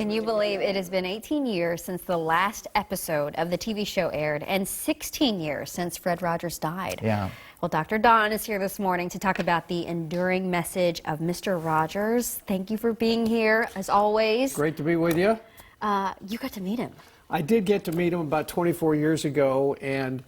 Can you believe it has been 18 years since the last episode of the TV show aired and 16 years since Fred Rogers died? Yeah. Well, Dr. Don is here this morning to talk about the enduring message of Mr. Rogers. Thank you for being here, as always. Great to be with you. You got to meet him. I did get to meet him about 24 years ago, and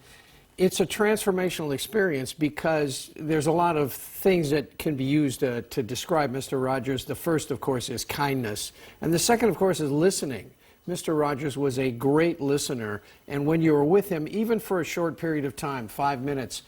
it's a transformational experience because there's a lot of things that can be used to describe Mr. Rogers. The first, of course, is kindness, and the second, of course, is listening. Mr. Rogers was a great listener, and when you were with him, even for a short period of time, 5 minutes,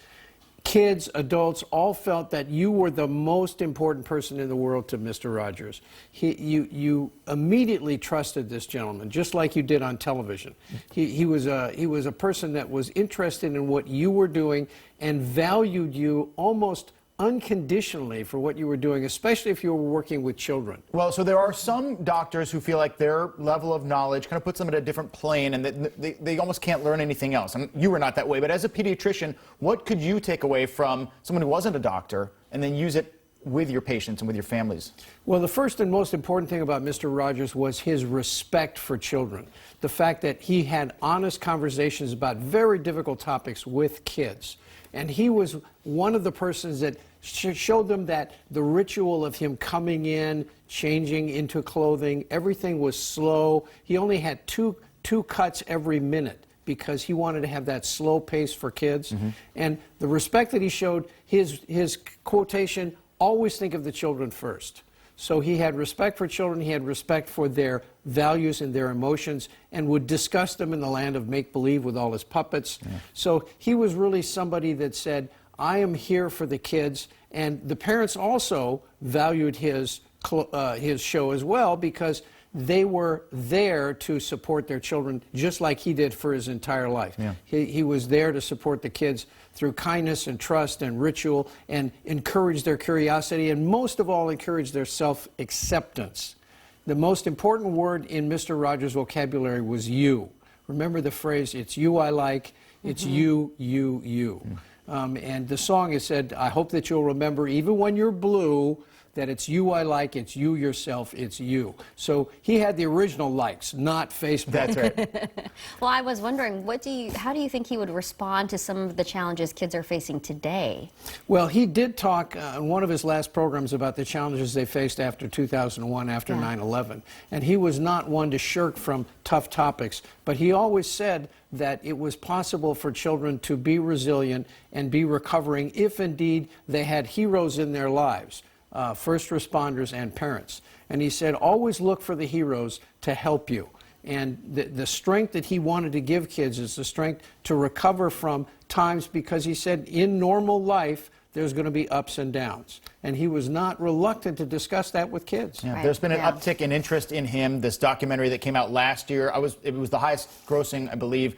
kids, adults, all felt that you were the most important person in the world to Mr. Rogers. You immediately trusted this gentleman, just like you did on television. He was a person that was interested in what you were doing and valued you almost unconditionally for what you were doing, especially if you were working with children. Well, so there are some doctors who feel like their level of knowledge kind of puts them at a different plane and that they almost can't learn anything else. And you were not that way, but as a pediatrician, what could you take away from someone who wasn't a doctor and then use it with your patients and with your families? Well, the first and most important thing about Mr. Rogers was his respect for children. The fact that he had honest conversations about very difficult topics with kids. And he was one of the persons that showed them that the ritual of him coming in, changing into clothing, everything was slow. He only had two cuts every minute because he wanted to have that slow pace for kids. Mm-hmm. And the respect that he showed, his quotation, always think of the children first. So he had respect for children, he had respect for their values and their emotions, and would discuss them in the land of make-believe with all his puppets. Yeah. So he was really somebody that said, I am here for the kids, and the parents also valued his show as well because they were there to support their children just like he did for his entire life. Yeah. He was there to support the kids through kindness and trust and ritual and encourage their curiosity and most of all encourage their self-acceptance. The most important word in Mr. Rogers' vocabulary was you. Remember the phrase, it's you I like, it's you, you, you. And the song has said, I hope that you'll remember even when you're blue, that it's you I like, it's you yourself, it's you. So he had the original likes, not Facebook. That's right. Well, I was wondering, how do you think he would respond to some of the challenges kids are facing today? Well, he did talk on one of his last programs about the challenges they faced after 2001, after 9/11. And he was not one to shirk from tough topics, but he always said that it was possible for children to be resilient and be recovering if indeed they had heroes in their lives. First responders and parents. And he said, always look for the heroes to help you. And the strength that he wanted to give kids is the strength to recover from times because he said in normal life, there's going to be ups and downs. And he was not reluctant to discuss that with kids. Yeah. Right. There's been an uptick in interest in him. This documentary that came out last year, it was the highest grossing, I believe,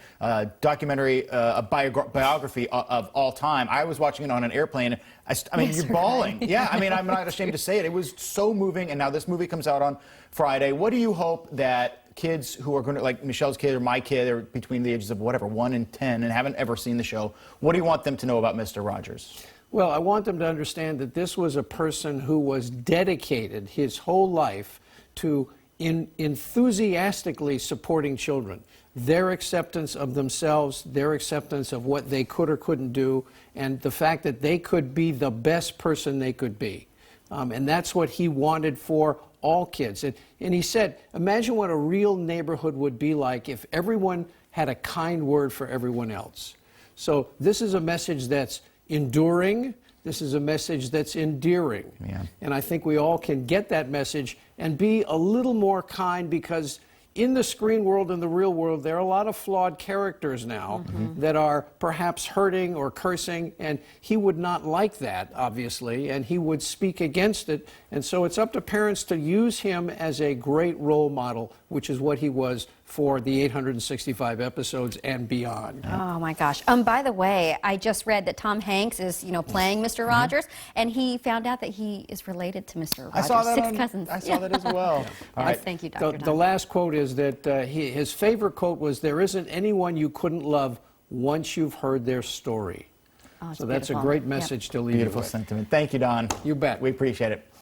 documentary, biography of all time. I was watching it on an airplane. I mean, you're bawling. Yeah, I mean, I'm not ashamed to say it. It was so moving, and now this movie comes out on Friday. What do you hope that kids who are going to, like Michelle's kid or my kid, or between the ages of whatever, 1 and 10, and haven't ever seen the show, what do you want them to know about Mr. Rogers? Well, I want them to understand that this was a person who was dedicated his whole life to enthusiastically supporting children, their acceptance of themselves, their acceptance of what they could or couldn't do, and the fact that they could be the best person they could be. And that's what he wanted for all kids. And he said, imagine what a real neighborhood would be like if everyone had a kind word for everyone else. So this is a message that's enduring. This is a message that's endearing. Yeah. And I think we all can get that message and be a little more kind because in the screen world and the real world, there are a lot of flawed characters now that are perhaps hurting or cursing, and he would not like that, obviously, and he would speak against it. And so it's up to parents to use him as a great role model, which is what he was for the 865 episodes and beyond. Oh my gosh. By the way, I just read that Tom Hanks is, playing Mr. Rogers, and he found out that he is related to Mr. Rogers. I saw that. Six cousins. I saw that as well. All right. Thank you, Dr. The last quote is that his favorite quote was, "There isn't anyone you couldn't love once you've heard their story." Oh, so that's a great message to leave you with. Beautiful sentiment. Thank you, Don. You bet. We appreciate it.